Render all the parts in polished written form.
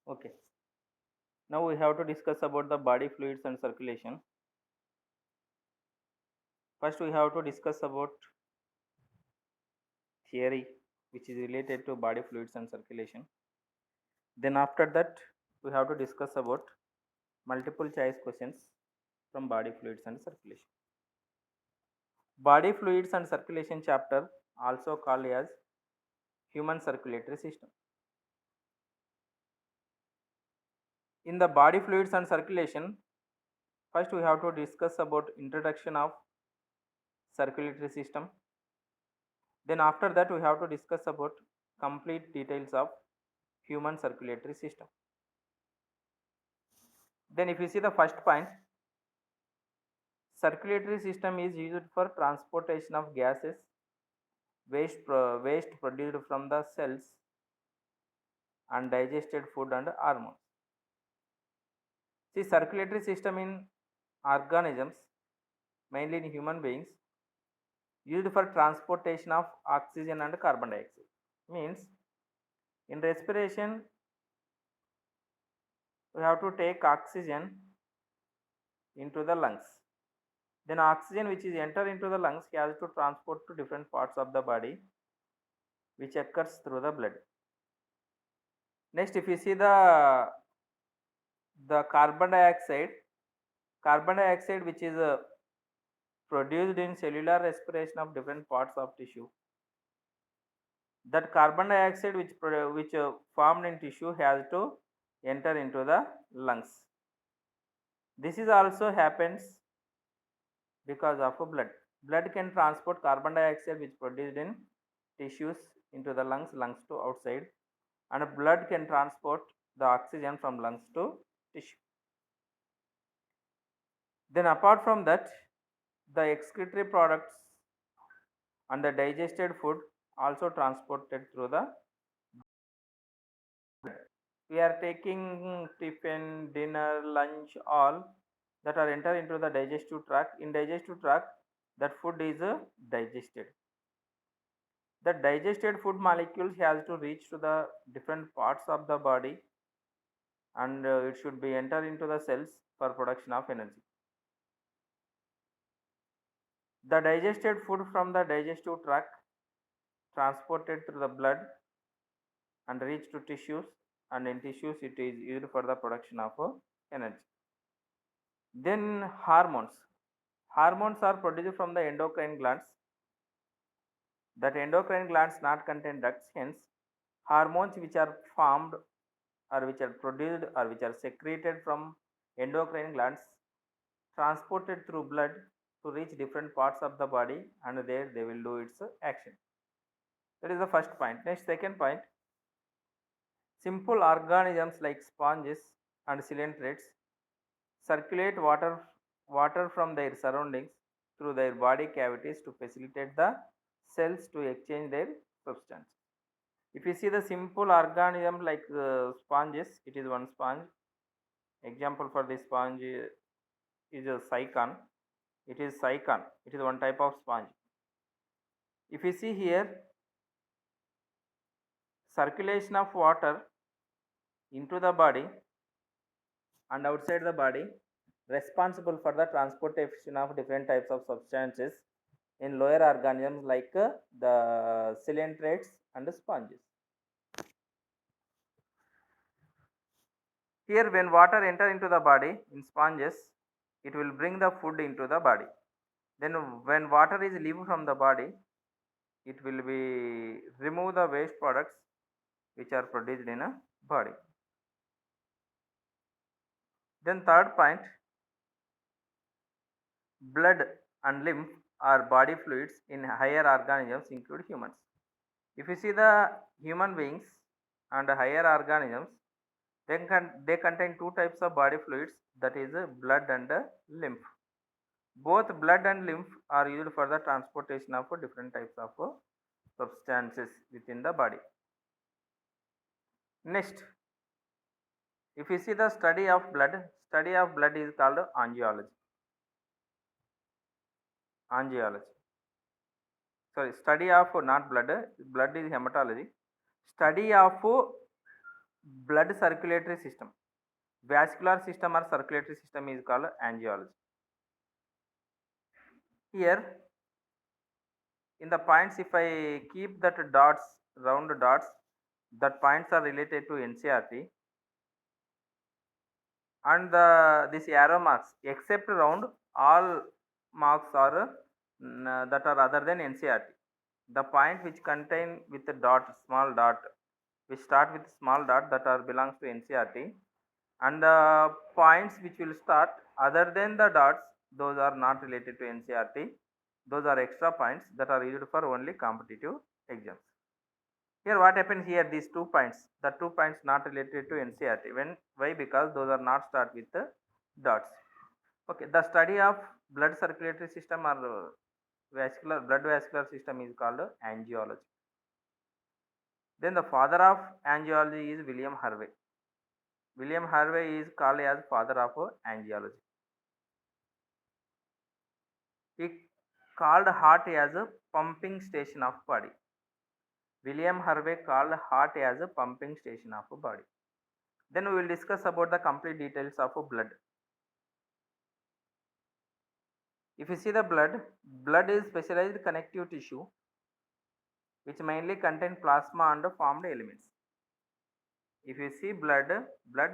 Okay. Now we have to discuss about the body fluids and circulation. First, we have to discuss about theory which is related to body fluids and circulation. Then after that, we have to discuss about multiple choice questions from body fluids and circulation. Body fluids and circulation chapter, also called as human circulatory system. In the body fluids and circulation, first we have to discuss about introduction of circulatory system. Then after that we have to discuss about complete details of human circulatory system. Then if you see the first point, circulatory system is used for transportation of gases, waste produced from the cells, and digested food and hormones. See, circulatory system in organisms, mainly in human beings, used for transportation of oxygen and carbon dioxide. Means in respiration, we have to take oxygen into the lungs. Then oxygen which is enter into the lungs has to transport to different parts of the body, which occurs through the blood. Next, if you see the carbon dioxide which is produced in cellular respiration of different parts of tissue. That carbon dioxide which formed in tissue has to enter into the lungs. This is also happens because of blood. Blood can transport carbon dioxide which produced in tissues into the lungs to outside, and blood can transport the oxygen from lungs to tissue. Then apart from that, the excretory products and the digested food also transported through the blood. We are taking tiffin, dinner, lunch, all that are enter into the digestive tract. In digestive tract, that food is digested. The digested food molecules has to reach to the different parts of the body, and it should be enter into the cells for production of energy. The digested food from the digestive tract transported through the blood and reach to tissues, and in tissues it is used for the production of energy. Then hormones. Hormones are produced from the endocrine glands. That endocrine glands not contain ducts, hence hormones which are formed or which are produced or which are secreted from endocrine glands transported through blood to reach different parts of the body, and there they will do its action. That is the first point. Next, second point, simple organisms like sponges and coelenterates circulate water from their surroundings through their body cavities to facilitate the cells to exchange their substance. If you see the simple organism like sponges, it is one sponge. Example for this sponge is a cycon. It is cycon. It is one type of sponge. If you see here, circulation of water into the body and outside the body responsible for the transportation of different types of substances in lower organisms like the coelenterates and the sponges. Here when water enter into the body in sponges, it will bring the food into the body. Then when water is leave from the body, it will be remove the waste products which are produced in a body. Then third point, blood and lymph are body fluids in higher organisms include humans. If you see the human beings and higher organisms, they contain two types of body fluids, that is blood and lymph. Both blood and lymph are used for the transportation of different types of substances within the body. Next, if you see the study of blood is called angiology. Angiology. Sorry, study of not blood. Blood is hematology. Study of blood circulatory system. Vascular system or circulatory system is called angiology. Here in the points, if I keep that dots, round dots, that points are related to NCRT, and this arrow marks except round, all marks are that are other than NCRT. The point which contain with a dot, small dot, which start with small dot, that are belongs to NCRT, and the points which will start other than the dots, those are not related to NCRT. Those are extra points that are used for only competitive exams. Here what happens here, these 2 points, the 2 points not related to NCRT. Why? Because those are not start with the dots. Okay, the study of blood circulatory system or blood vascular system is called angiology. Then the father of angiology is William Harvey. William Harvey is called as father of angiology. He called heart as a pumping station of body. William Harvey called heart as a pumping station of a body. Then we will discuss about the complete details of blood. If you see the blood is specialized connective tissue which mainly contain plasma and formed elements. If you see blood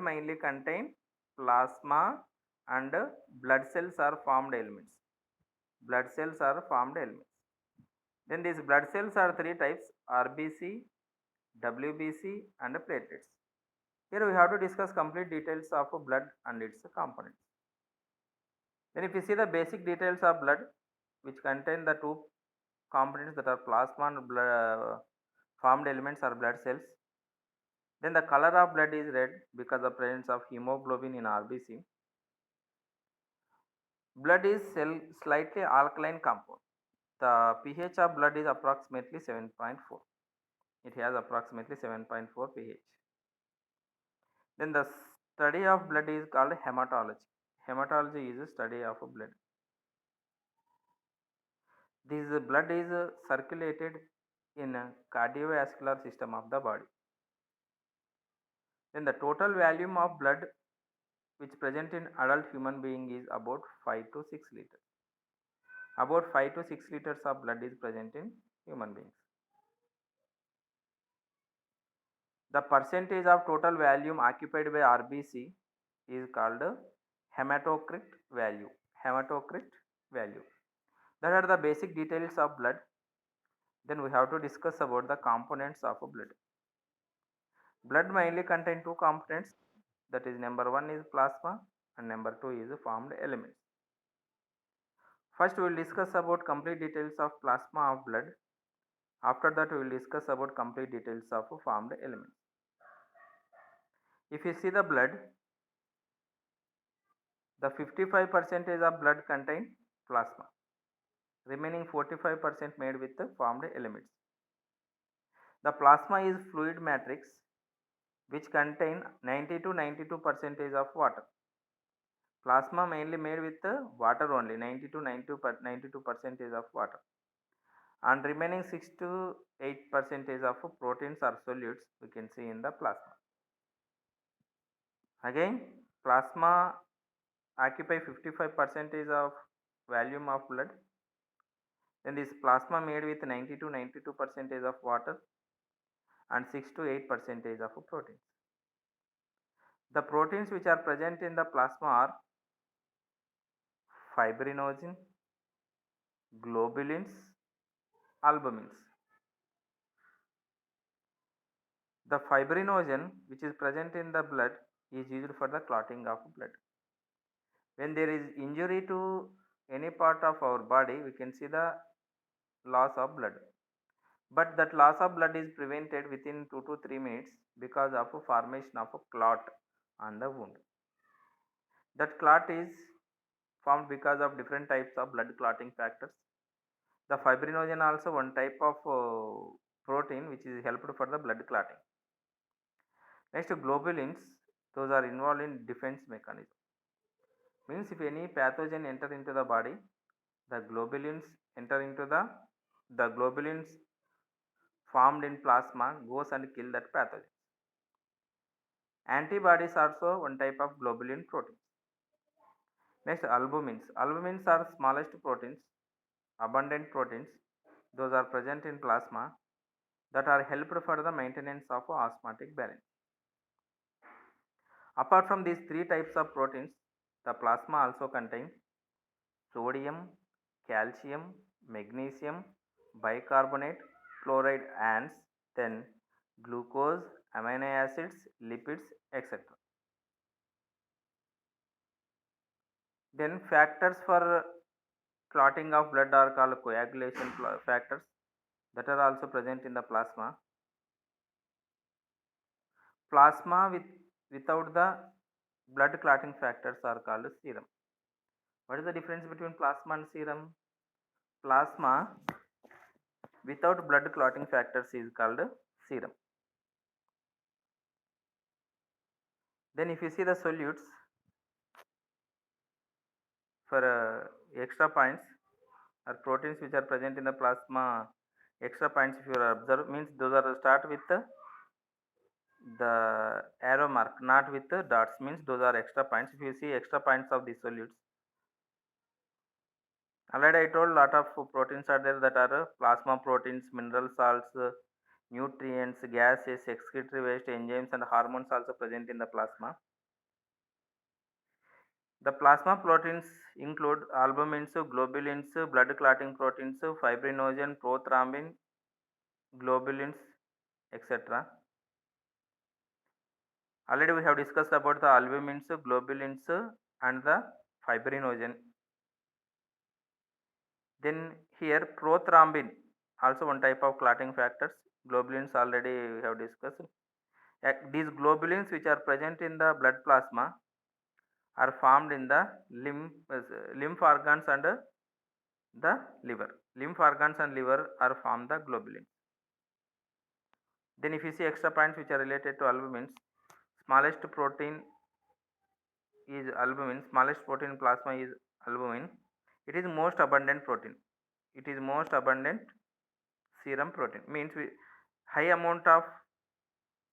mainly contain plasma and blood cells are formed elements. Blood cells are formed elements. Then these blood cells are three types: RBC, WBC and platelets. Here we have to discuss complete details of blood and its components. Then if you see the basic details of blood which contain the two components that are plasma and blood, formed elements are blood cells. Then the color of blood is red because of presence of hemoglobin in RBC. Blood is slightly alkaline compound. The pH of blood is approximately 7.4. It has approximately 7.4 pH. Then the study of blood is called hematology. Hematology is a study of blood. This blood is circulated in a cardiovascular system of the body. Then the total volume of blood which present in adult human being is about 5 to 6 liters. About 5 to 6 liters of blood is present in human beings. The percentage of total volume occupied by RBC is called hematocrit value. Hematocrit value. That are the basic details of blood. Then we have to discuss about the components of blood. Blood mainly contain two components, that is number one is plasma and number two is formed elements. First we will discuss about complete details of plasma of blood. After that we will discuss about complete details of formed elements. If you see the blood, the 55% of blood contain plasma. Remaining 45% made with the formed elements. The plasma is fluid matrix which contain 90 to 92% of water. Plasma mainly made with water only, 90 to 92% of water, and remaining 6 to 8% of proteins or solutes we can see in the plasma. Again, plasma occupy 55% of volume of blood. Then this plasma made with 90 to 92% of water and 6 to 8% of proteins. The proteins which are present in the plasma are fibrinogen, globulins, albumins. The fibrinogen which is present in the blood is used for the clotting of blood. When there is injury to any part of our body, we can see the loss of blood. But that loss of blood is prevented within 2 to 3 minutes because of a formation of a clot on the wound. That clot is formed because of different types of blood clotting factors. The fibrinogen also one type of protein which is helpful for the blood clotting. Next, globulins, those are involved in defense mechanism. Means if any pathogen enter into the body, the globulins enter into the globulins formed in plasma goes and kill that pathogen. Antibodies also one type of globulin protein. Next, albumins. Albumins are smallest proteins, abundant proteins. Those are present in plasma that are helped for the maintenance of osmotic balance. Apart from these three types of proteins, the plasma also contains sodium, calcium, magnesium, bicarbonate, chloride ions, then glucose, amino acids, lipids, etc. Then factors for clotting of blood are called coagulation factors that are also present in the plasma. Plasma without the blood clotting factors are called serum. What is the difference between plasma and serum? Plasma without blood clotting factors is called serum. Then if you see the solutes for extra points or proteins which are present in the plasma, extra points if you observe means those are start with the arrow mark, not with the dots, means those are extra points. If you see extra points of the solutes, already I told lot of proteins are there that are plasma proteins, mineral salts, nutrients, gases, excretory waste, enzymes and hormones also present in the plasma. The plasma proteins include albumins, globulins, blood clotting proteins, fibrinogen, prothrombin, globulins, etc. Already we have discussed about the albumins, globulins and the fibrinogen. Then here prothrombin, also one type of clotting factors. Globulins already we have discussed. These globulins which are present in the blood plasma are formed in the lymph organs and the liver. Lymph organs and liver are formed the globulins. Then if you see extra points which are related to albumins, smallest protein is albumin. Smallest protein in plasma is albumin. It is most abundant protein. It is most abundant serum protein. Means high amount of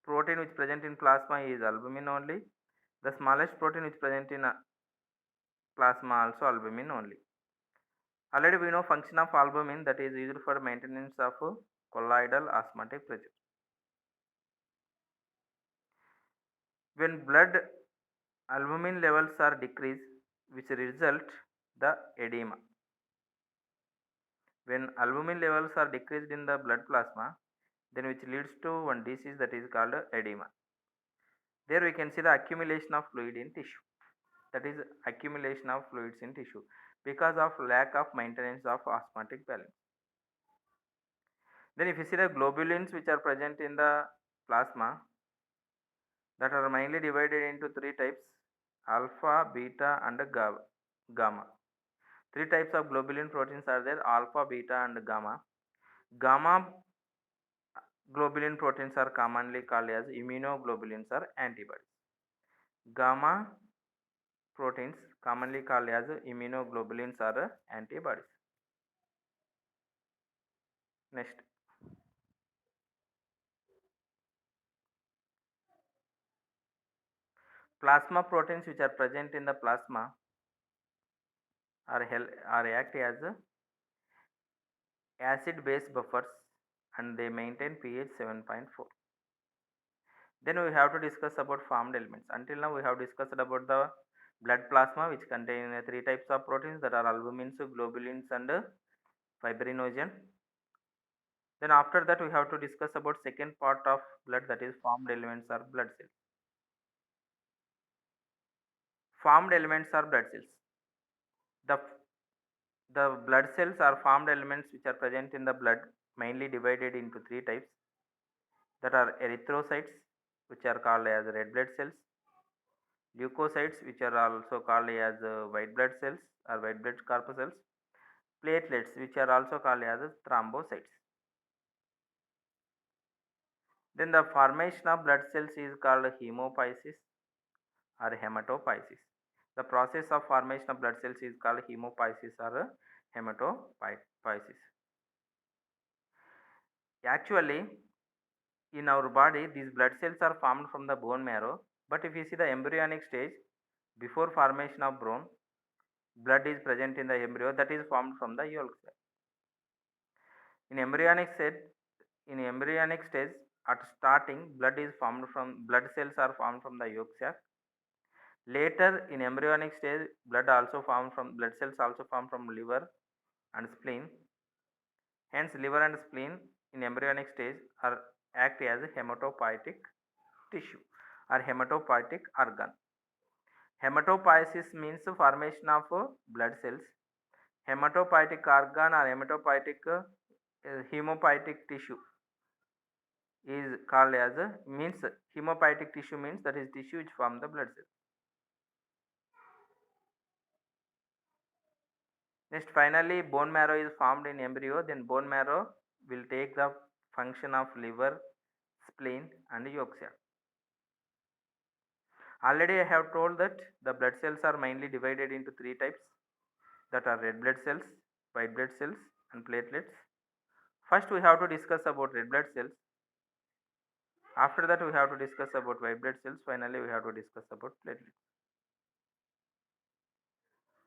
protein which present in plasma is albumin only. The smallest protein which present in plasma also albumin only. Already we know function of albumin that is used for maintenance of colloidal osmotic pressure. When blood albumin levels are decreased, which result the edema. When albumin levels are decreased in the blood plasma, then which leads to one disease that is called edema. There we can see the accumulation of fluid in tissue. That is accumulation of fluids in tissue because of lack of maintenance of osmotic balance. Then if you see the globulins which are present in the plasma, that are mainly divided into three types: alpha, beta and gamma. Three types of globulin proteins are there: alpha, beta and gamma. Gamma globulin proteins are commonly called as immunoglobulins or antibodies. Gamma proteins commonly called as immunoglobulins or antibodies. Next, plasma proteins which are present in the plasma are act as acid base buffers and they maintain pH 7.4. Then we have to discuss about formed elements. Until now we have discussed about the blood plasma which contain three types of proteins that are albumins, globulins and fibrinogen. Then after that we have to discuss about second part of blood, that is formed elements or blood cells. Formed elements are blood cells. The, the blood cells are formed elements which are present in the blood, mainly divided into three types, that are erythrocytes which are called as red blood cells, leukocytes which are also called as white blood cells or white blood corpuscles, platelets which are also called as thrombocytes. Then the formation of blood cells is called hemopoiesis or hematopoiesis. The process of formation of blood cells is called hemopoiesis or hematopoiesis. Actually, in our body, these blood cells are formed from the bone marrow But if you see the embryonic stage, before formation of bone, blood is present in the embryo that is formed from the yolk cell. In embryonic stage, at starting, blood cells are formed from the yolk sac. Later, in embryonic stage, blood cells also form from liver and spleen. Hence, liver and spleen in embryonic stage are act as a hematopoietic tissue or hematopoietic organ. Hematopoiesis means formation of blood cells. Hematopoietic organ or hemopoietic tissue is called as hemopoietic tissue means that is tissue which form the blood cells. Next, finally, bone marrow is formed in embryo. Then bone marrow will take the function of liver, spleen, and yolk sac. Already I have told that the blood cells are mainly divided into three types, that are red blood cells, white blood cells, and platelets. First, we have to discuss about red blood cells. After that, we have to discuss about white blood cells. Finally, we have to discuss about platelets.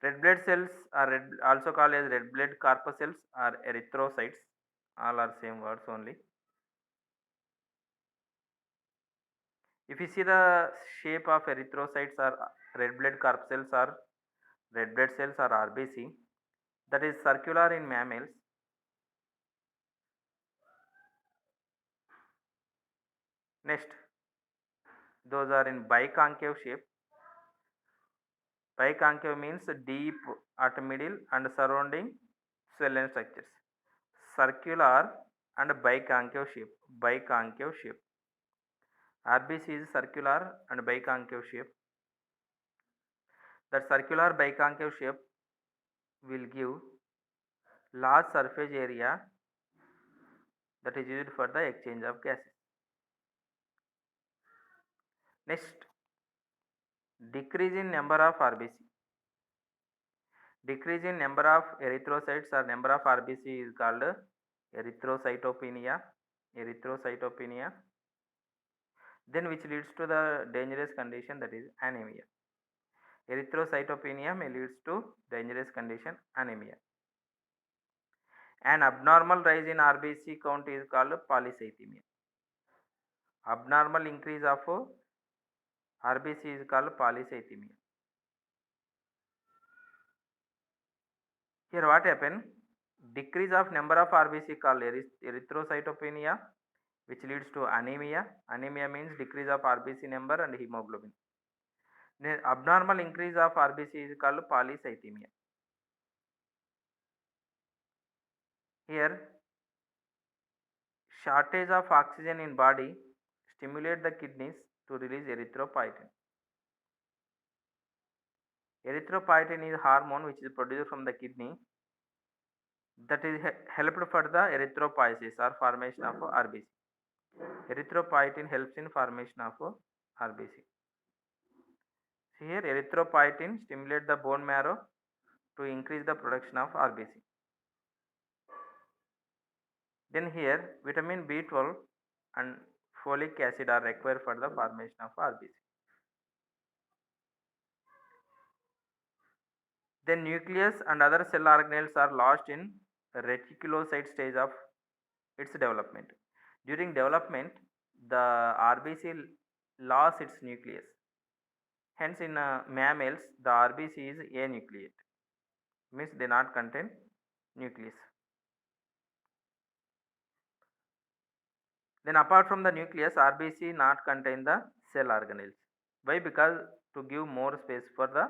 Red blood cells are also called as red blood corpuscles or erythrocytes. All are same words only. If you see the shape of erythrocytes or red blood corpuscles or red blood cells or RBC, that is circular in mammals. Next, those are in biconcave shape. Biconcave means deep at middle and surrounding swollen structures. Circular and biconcave shape. Biconcave shape. RBC is circular and biconcave shape. That circular biconcave shape will give large surface area that is used for the exchange of gases. Next, decrease in number of RBC. Decrease in number of erythrocytes or number of RBC is called erythrocytopenia. Erythrocytopenia. Then which leads to the dangerous condition, that is anemia. Erythrocytopenia may leads to dangerous condition anemia. An abnormal rise in RBC count is called polycythemia. Abnormal increase of RBC is called polycythemia. Here what happen? Decrease of number of RBC called erythrocytopenia, which leads to anemia. Anemia means decrease of RBC number and hemoglobin. Then abnormal increase of RBC is called polycythemia. Here, shortage of oxygen in body stimulate the kidneys to release erythropoietin. Erythropoietin is hormone which is produced from the kidney that is helped for the erythropoiesis or formation of RBC. Erythropoietin helps in formation of RBC. Here erythropoietin stimulates the bone marrow to increase the production of RBC. Then here vitamin B12 and folic acid are required for the formation of RBC. Then nucleus and other cell organelles are lost in reticulocyte stage of its development. During development, the RBC lost its nucleus. Hence, in mammals, the RBC is anucleate, means they not contain nucleus. Then, apart from the nucleus, RBC not contain the cell organelles. Why? Because to give more space for the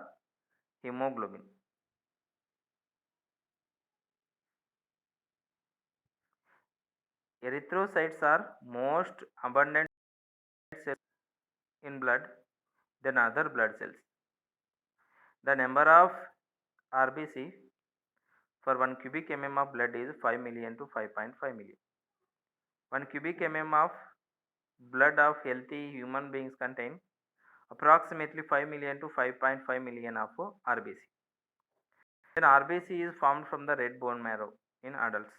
hemoglobin. Erythrocytes are most abundant cells in blood than other blood cells. The number of RBC for 1 cubic mm of blood is 5 million to 5.5 million. 1 cubic mm of blood of healthy human beings contain approximately 5 million to 5.5 million of RBC. Then RBC is formed from the red bone marrow in adults.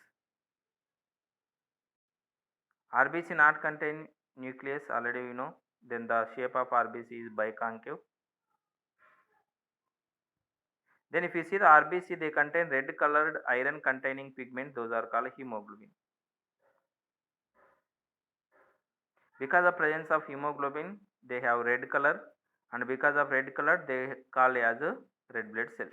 RBC not contain nucleus, already we know. Then the shape of RBC is biconcave. Then if you see the RBC, they contain red colored iron containing pigment, those are called hemoglobin. Because of presence of hemoglobin, they have red color, and because of red color, they call as red blood cells.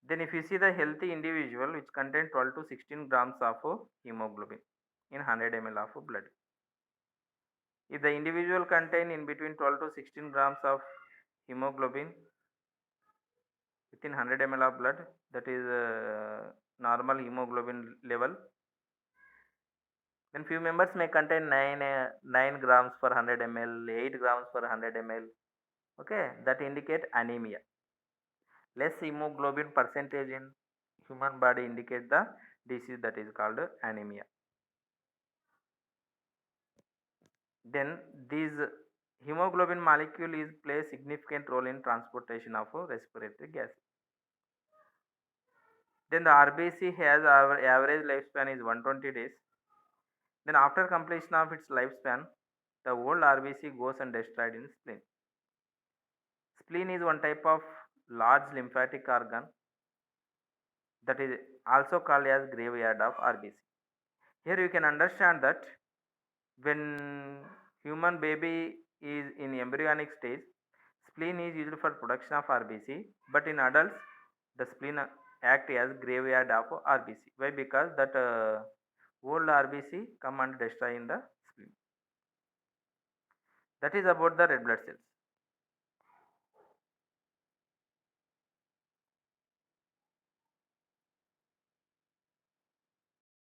Then if you see the healthy individual, which contain 12 to 16 grams of hemoglobin in 100 ml of blood. If the individual contain in between 12 to 16 grams of hemoglobin within 100 ml of blood, that is normal hemoglobin level, then few members may contain 9 grams per 100 ml, 8 grams per 100 ml. Okay, that indicate anemia. Less hemoglobin percentage in human body indicate the disease, that is called anemia. Then these hemoglobin molecule is play significant role in transportation of respiratory gas. Then the RBC has our average lifespan is 120 days. Then after completion of its lifespan, the old RBC goes and destroyed in spleen. Spleen is one type of large lymphatic organ that is also called as graveyard of RBC. Here you can understand that when human baby is in embryonic stage, spleen is used for production of RBC, but in adults, the spleen act as graveyard of RBC. Why? Because that old RBC come and destroy in the spleen. That is about the red blood cells.